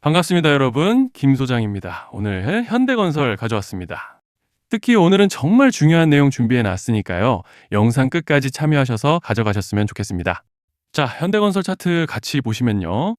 반갑습니다, 여러분. 김 소장입니다. 오늘 현대건설 가져왔습니다. 특히 오늘은 정말 중요한 내용 준비해 놨으니까요. 영상 끝까지 참여하셔서 가져가셨으면 좋겠습니다. 자, 현대건설 차트 같이 보시면요.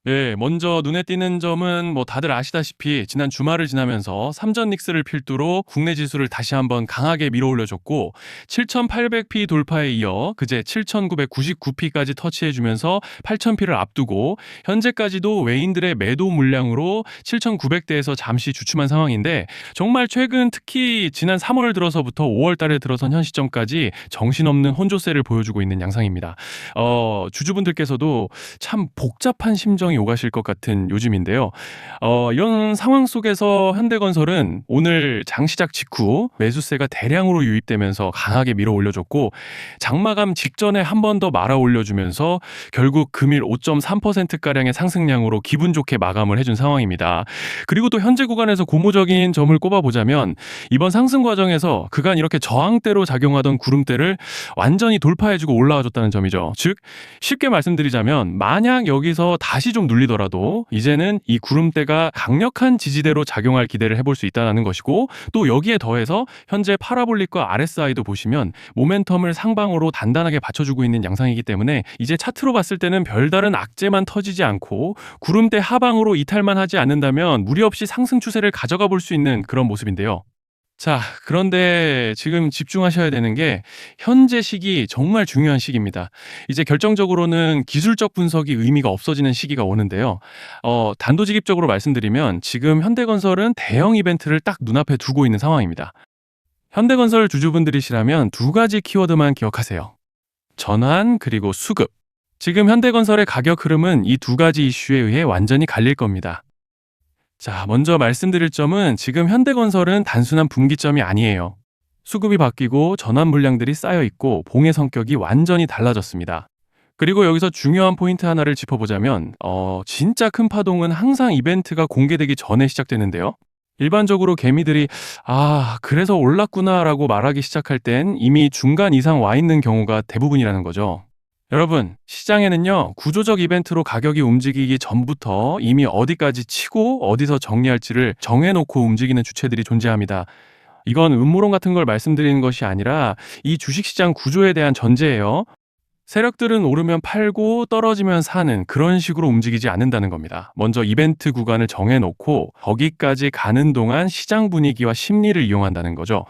네, 먼저 눈에 띄는 점은 뭐 다들 아시다시피 지난 주말을 지나면서 삼전 닉스를 필두로 국내 지수를 다시 한번 강하게 밀어올려줬고 7800p 돌파에 이어 그제 7999p까지 터치해주면서 8000p를 앞두고 현재까지도 외인들의 매도 물량으로 7900대에서 잠시 주춤한 상황인데 정말 최근 특히 지난 3월을 들어서부터 5월 달에 들어선 현 시점까지 정신없는 혼조세를 보여주고 있는 양상입니다. 주주분들께서도 참 복잡한 심정이 오가실 것 같은 요즘인데요. 이런 상황 속에서 현대건설은 오늘 장시작 직후 매수세가 대량으로 유입되면서 강하게 밀어 올려줬고 장마감 직전에 한 번 더 말아 올려주면서 결국 금일 5.3%가량의 상승량으로 기분 좋게 마감을 해준 상황입니다. 그리고 또 현재 구간에서 고무적인 점을 꼽아보자면 이번 상승 과정에서 그간 이렇게 저항대로 작용하던 구름대를 완전히 돌파해주고 올라와줬다는 점이죠. 즉 쉽게 말씀드리자면 만약 여기서 다시 좀 눌리더라도 이제는 이 구름대가 강력한 지지대로 작용할 기대를 해볼 수 있다는 것이고 또 여기에 더해서 현재 파라볼릭과 RSI도 보시면 모멘텀을 상방으로 단단하게 받쳐주고 있는 양상이기 때문에 이제 차트로 봤을 때는 별다른 악재만 터지지 않고 구름대 하방으로 이탈만 하지 않는다면 무리 없이 상승 추세를 가져가 볼 수 있는 그런 모습인데요. 자, 그런데 지금 집중하셔야 되는 게 현재 시기 정말 중요한 시기입니다. 이제 결정적으로는 기술적 분석이 의미가 없어지는 시기가 오는데요. 단도직입적으로 말씀드리면 지금 현대건설은 대형 이벤트를 딱 눈앞에 두고 있는 상황입니다. 현대건설 주주분들이시라면 두 가지 키워드만 기억하세요. 전환 그리고 수급. 지금 현대건설의 가격 흐름은 이 두 가지 이슈에 의해 완전히 갈릴 겁니다. 자, 먼저 말씀드릴 점은 지금 현대건설은 단순한 분기점이 아니에요. 수급이 바뀌고 전환 물량들이 쌓여 있고 봉의 성격이 완전히 달라졌습니다. 그리고 여기서 중요한 포인트 하나를 짚어보자면 진짜 큰 파동은 항상 이벤트가 공개되기 전에 시작되는데요. 일반적으로 개미들이 그래서 올랐구나라고 말하기 시작할 땐 이미 중간 이상 와 있는 경우가 대부분이라는 거죠. 여러분, 시장에는요, 구조적 이벤트로 가격이 움직이기 전부터 이미 어디까지 치고 어디서 정리할지를 정해놓고 움직이는 주체들이 존재합니다. 이건 음모론 같은 걸 말씀드리는 것이 아니라 이 주식시장 구조에 대한 전제예요. 세력들은 오르면 팔고 떨어지면 사는 그런 식으로 움직이지 않는다는 겁니다. 먼저 이벤트 구간을 정해놓고 거기까지 가는 동안 시장 분위기와 심리를 이용한다는 거죠.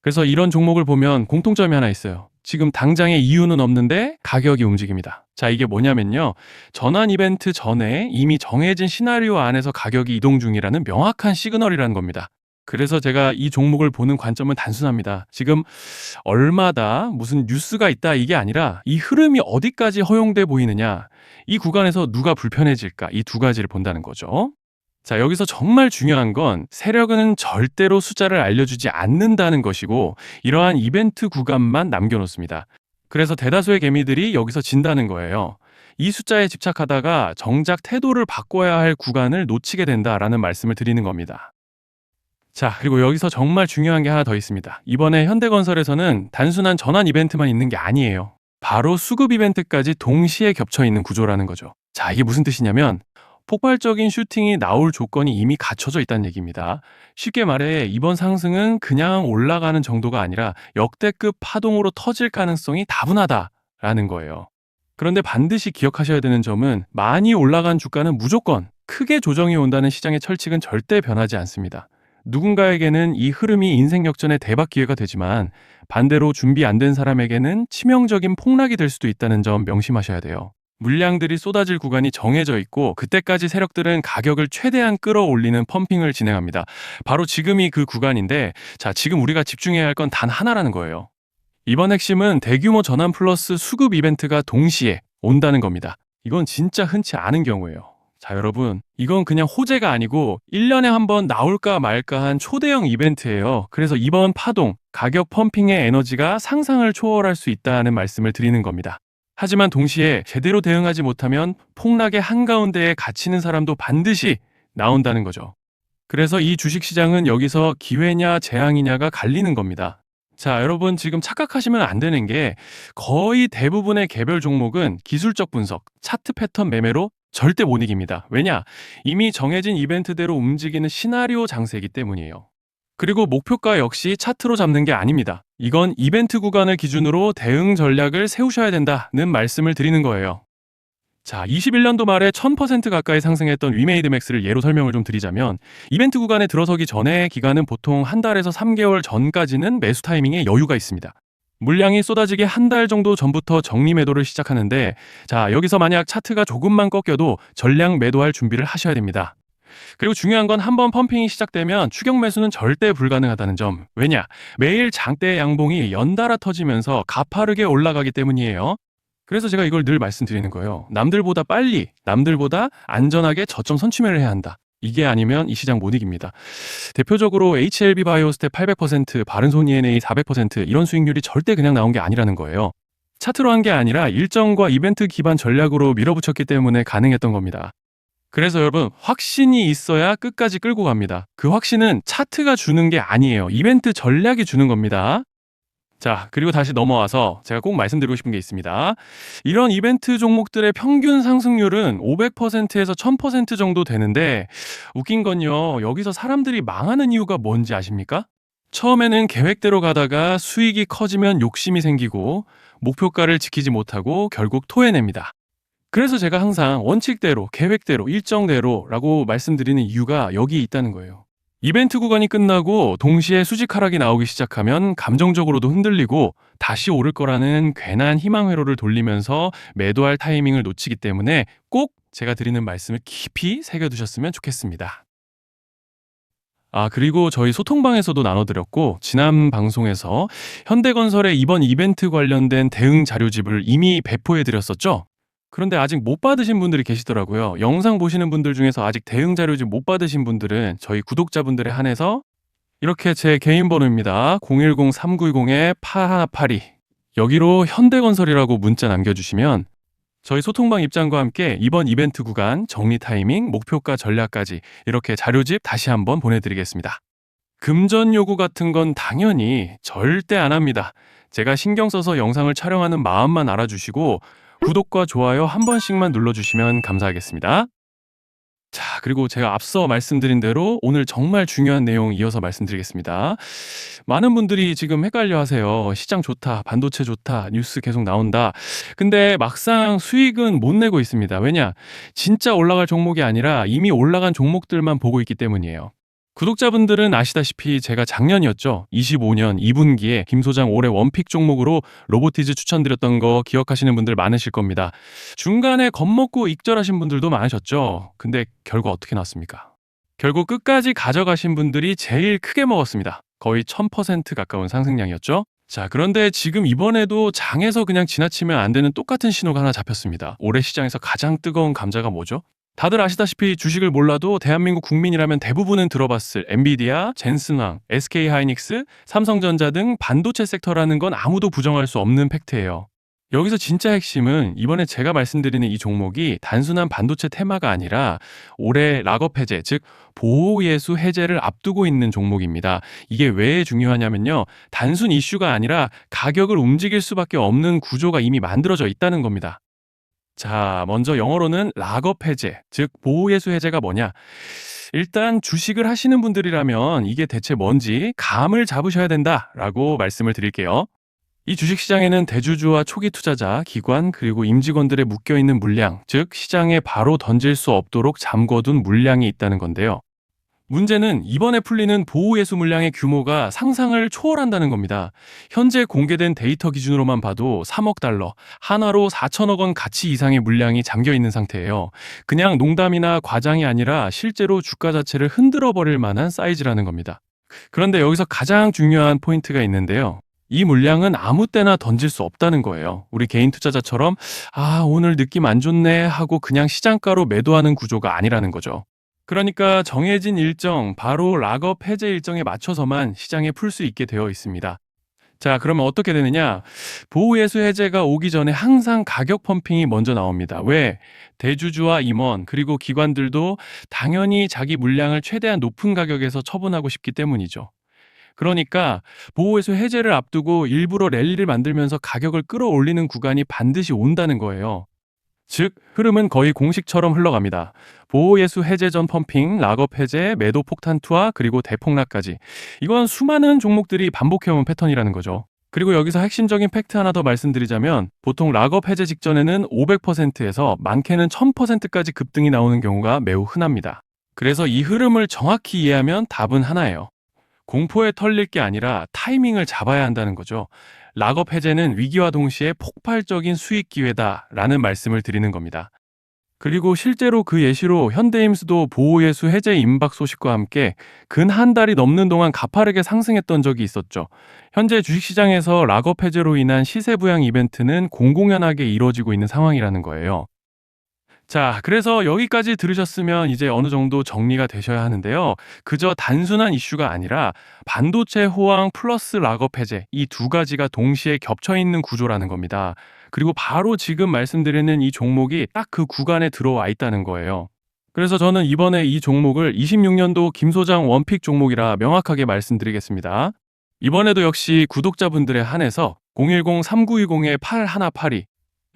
그래서 이런 종목을 보면 공통점이 하나 있어요. 지금 당장의 이유는 없는데 가격이 움직입니다. 자, 이게 뭐냐면요. 전환 이벤트 전에 이미 정해진 시나리오 안에서 가격이 이동 중이라는 명확한 시그널이라는 겁니다. 그래서 제가 이 종목을 보는 관점은 단순합니다. 지금 얼마다 무슨 뉴스가 있다 이게 아니라 이 흐름이 어디까지 허용돼 보이느냐, 이 구간에서 누가 불편해질까, 이 두 가지를 본다는 거죠. 자, 여기서 정말 중요한 건 세력은 절대로 숫자를 알려주지 않는다는 것이고 이러한 이벤트 구간만 남겨놓습니다. 그래서 대다수의 개미들이 여기서 진다는 거예요. 이 숫자에 집착하다가 정작 태도를 바꿔야 할 구간을 놓치게 된다라는 말씀을 드리는 겁니다. 자, 그리고 여기서 정말 중요한 게 하나 더 있습니다. 이번에 현대건설에서는 단순한 전환 이벤트만 있는 게 아니에요. 바로 수급 이벤트까지 동시에 겹쳐 있는 구조라는 거죠. 자, 이게 무슨 뜻이냐면 폭발적인 슈팅이 나올 조건이 이미 갖춰져 있다는 얘기입니다. 쉽게 말해 이번 상승은 그냥 올라가는 정도가 아니라 역대급 파동으로 터질 가능성이 다분하다라는 거예요. 그런데 반드시 기억하셔야 되는 점은 많이 올라간 주가는 무조건 크게 조정이 온다는 시장의 철칙은 절대 변하지 않습니다. 누군가에게는 이 흐름이 인생 역전의 대박 기회가 되지만 반대로 준비 안 된 사람에게는 치명적인 폭락이 될 수도 있다는 점 명심하셔야 돼요. 물량들이 쏟아질 구간이 정해져 있고 그때까지 세력들은 가격을 최대한 끌어올리는 펌핑을 진행합니다. 바로 지금이 그 구간인데 자, 지금 우리가 집중해야 할 건 단 하나라는 거예요. 이번 핵심은 대규모 전환 플러스 수급 이벤트가 동시에 온다는 겁니다. 이건 진짜 흔치 않은 경우예요. 자, 여러분, 이건 그냥 호재가 아니고 1년에 한 번 나올까 말까 한 초대형 이벤트예요. 그래서 이번 파동, 가격 펌핑의 에너지가 상상을 초월할 수 있다는 말씀을 드리는 겁니다. 하지만 동시에 제대로 대응하지 못하면 폭락의 한가운데에 갇히는 사람도 반드시 나온다는 거죠. 그래서 이 주식시장은 여기서 기회냐 재앙이냐가 갈리는 겁니다. 자, 여러분 지금 착각하시면 안 되는 게 거의 대부분의 개별 종목은 기술적 분석, 차트 패턴 매매로 절대 못 이깁니다. 왜냐? 이미 정해진 이벤트대로 움직이는 시나리오 장세이기 때문이에요. 그리고 목표가 역시 차트로 잡는 게 아닙니다. 이건 이벤트 구간을 기준으로 대응 전략을 세우셔야 된다는 말씀을 드리는 거예요. 자, 21년도 말에 1000% 가까이 상승했던 위메이드 맥스를 예로 설명을 좀 드리자면, 이벤트 구간에 들어서기 전에 기간은 보통 한 달에서 3개월 전까지는 매수 타이밍에 여유가 있습니다. 물량이 쏟아지기 한 달 정도 전부터 정리 매도를 시작하는데, 자, 여기서 만약 차트가 조금만 꺾여도 전량 매도할 준비를 하셔야 됩니다. 그리고 중요한 건 한번 펌핑이 시작되면 추격 매수는 절대 불가능하다는 점. 왜냐? 매일 장대 양봉이 연달아 터지면서 가파르게 올라가기 때문이에요. 그래서 제가 이걸 늘 말씀드리는 거예요. 남들보다 빨리, 남들보다 안전하게 저점 선취매를 해야 한다. 이게 아니면 이 시장 못 이깁니다. 대표적으로 HLB 바이오스텝 800%, 바른손 ENA 400% 이런 수익률이 절대 그냥 나온 게 아니라는 거예요. 차트로 한 게 아니라 일정과 이벤트 기반 전략으로 밀어붙였기 때문에 가능했던 겁니다. 그래서 여러분, 확신이 있어야 끝까지 끌고 갑니다. 그 확신은 차트가 주는 게 아니에요. 이벤트 전략이 주는 겁니다. 자, 그리고 다시 넘어와서 제가 꼭 말씀드리고 싶은 게 있습니다. 이런 이벤트 종목들의 평균 상승률은 500%에서 1000% 정도 되는데, 웃긴 건요, 여기서 사람들이 망하는 이유가 뭔지 아십니까? 처음에는 계획대로 가다가 수익이 커지면 욕심이 생기고 목표가를 지키지 못하고 결국 토해냅니다. 그래서 제가 항상 원칙대로, 계획대로, 일정대로라고 말씀드리는 이유가 여기 있다는 거예요. 이벤트 구간이 끝나고 동시에 수직 하락이 나오기 시작하면 감정적으로도 흔들리고 다시 오를 거라는 괜한 희망 회로를 돌리면서 매도할 타이밍을 놓치기 때문에 꼭 제가 드리는 말씀을 깊이 새겨두셨으면 좋겠습니다. 아, 그리고 저희 소통방에서도 나눠드렸고, 지난 방송에서 현대건설의 이번 이벤트 관련된 대응 자료집을 이미 배포해드렸었죠? 그런데 아직 못 받으신 분들이 계시더라고요. 영상 보시는 분들 중에서 아직 대응 자료집 못 받으신 분들은 저희 구독자분들에 한해서 이렇게 제 개인 번호입니다. 010-3910-8182 여기로 현대건설이라고 문자 남겨주시면 저희 소통방 입장과 함께 이번 이벤트 구간 정리 타이밍, 목표가 전략까지 이렇게 자료집 다시 한번 보내드리겠습니다. 금전 요구 같은 건 당연히 절대 안 합니다. 제가 신경 써서 영상을 촬영하는 마음만 알아주시고 구독과 좋아요 한 번씩만 눌러주시면 감사하겠습니다. 자, 그리고 제가 앞서 말씀드린 대로 오늘 정말 중요한 내용 이어서 말씀드리겠습니다. 많은 분들이 지금 헷갈려 하세요. 시장 좋다, 반도체 좋다, 뉴스 계속 나온다. 근데 막상 수익은 못 내고 있습니다. 왜냐? 진짜 올라갈 종목이 아니라 이미 올라간 종목들만 보고 있기 때문이에요. 구독자분들은 아시다시피 제가 작년이었죠. 25년 2분기에 김 소장 올해 원픽 종목으로 로보티즈 추천드렸던 거 기억하시는 분들 많으실 겁니다. 중간에 겁먹고 익절하신 분들도 많으셨죠. 근데 결과 어떻게 났습니까? 결국 끝까지 가져가신 분들이 제일 크게 먹었습니다. 거의 1000% 가까운 상승량이었죠. 자, 그런데 지금 이번에도 장에서 그냥 지나치면 안 되는 똑같은 신호가 하나 잡혔습니다. 올해 시장에서 가장 뜨거운 감자가 뭐죠? 다들 아시다시피 주식을 몰라도 대한민국 국민이라면 대부분은 들어봤을 엔비디아, 젠슨왕, SK하이닉스, 삼성전자 등 반도체 섹터라는 건 아무도 부정할 수 없는 팩트예요. 여기서 진짜 핵심은 이번에 제가 말씀드리는 이 종목이 단순한 반도체 테마가 아니라 올해 락업 해제, 즉 보호예수 해제를 앞두고 있는 종목입니다. 이게 왜 중요하냐면요. 단순 이슈가 아니라 가격을 움직일 수밖에 없는 구조가 이미 만들어져 있다는 겁니다. 자, 먼저 영어로는 락업 해제, 즉 보호예수 해제가 뭐냐? 일단 주식을 하시는 분들이라면 이게 대체 뭔지 감을 잡으셔야 된다라고 말씀을 드릴게요. 이 주식시장에는 대주주와 초기 투자자, 기관, 그리고 임직원들의 묶여있는 물량, 즉 시장에 바로 던질 수 없도록 잠궈둔 물량이 있다는 건데요. 문제는 이번에 풀리는 보호예수 물량의 규모가 상상을 초월한다는 겁니다. 현재 공개된 데이터 기준으로만 봐도 3억 달러, 한화로 4천억 원 가치 이상의 물량이 잠겨 있는 상태예요. 그냥 농담이나 과장이 아니라 실제로 주가 자체를 흔들어 버릴 만한 사이즈라는 겁니다. 그런데 여기서 가장 중요한 포인트가 있는데요. 이 물량은 아무 때나 던질 수 없다는 거예요. 우리 개인 투자자처럼 오늘 느낌 안 좋네 하고 그냥 시장가로 매도하는 구조가 아니라는 거죠. 그러니까 정해진 일정, 바로 락업 해제 일정에 맞춰서만 시장에 풀 수 있게 되어 있습니다. 자, 그러면 어떻게 되느냐? 보호예수 해제가 오기 전에 항상 가격 펌핑이 먼저 나옵니다. 왜? 대주주와 임원, 그리고 기관들도 당연히 자기 물량을 최대한 높은 가격에서 처분하고 싶기 때문이죠. 그러니까 보호예수 해제를 앞두고 일부러 랠리를 만들면서 가격을 끌어올리는 구간이 반드시 온다는 거예요. 즉, 흐름은 거의 공식처럼 흘러갑니다. 보호예수 해제 전 펌핑, 락업 해제, 매도 폭탄 투하, 그리고 대폭락까지. 이건 수많은 종목들이 반복해온 패턴이라는 거죠. 그리고 여기서 핵심적인 팩트 하나 더 말씀드리자면 보통 락업 해제 직전에는 500%에서 많게는 1000%까지 급등이 나오는 경우가 매우 흔합니다. 그래서 이 흐름을 정확히 이해하면 답은 하나예요. 공포에 털릴 게 아니라 타이밍을 잡아야 한다는 거죠. 락업 해제는 위기와 동시에 폭발적인 수익 기회다라는 말씀을 드리는 겁니다. 그리고 실제로 그 예시로 현대임수도 보호예수 해제 임박 소식과 함께 근 한 달이 넘는 동안 가파르게 상승했던 적이 있었죠. 현재 주식시장에서 락업 해제로 인한 시세 부양 이벤트는 공공연하게 이루어지고 있는 상황이라는 거예요. 자, 그래서 여기까지 들으셨으면 이제 어느 정도 정리가 되셔야 하는데요. 그저 단순한 이슈가 아니라 반도체 호황 플러스 락업 해제 이 두 가지가 동시에 겹쳐 있는 구조라는 겁니다. 그리고 바로 지금 말씀드리는 이 종목이 딱 그 구간에 들어와 있다는 거예요. 그래서 저는 이번에 이 종목을 26년도 김 소장 원픽 종목이라 명확하게 말씀드리겠습니다. 이번에도 역시 구독자분들에 한해서 010-3920-8182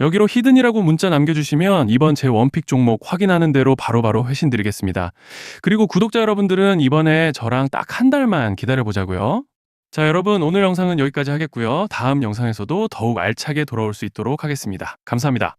여기로 히든이라고 문자 남겨주시면 이번 제 원픽 종목 확인하는 대로 바로바로 회신 드리겠습니다. 그리고 구독자 여러분들은 이번에 저랑 딱 한 달만 기다려보자고요. 자, 여러분 오늘 영상은 여기까지 하겠고요. 다음 영상에서도 더욱 알차게 돌아올 수 있도록 하겠습니다. 감사합니다.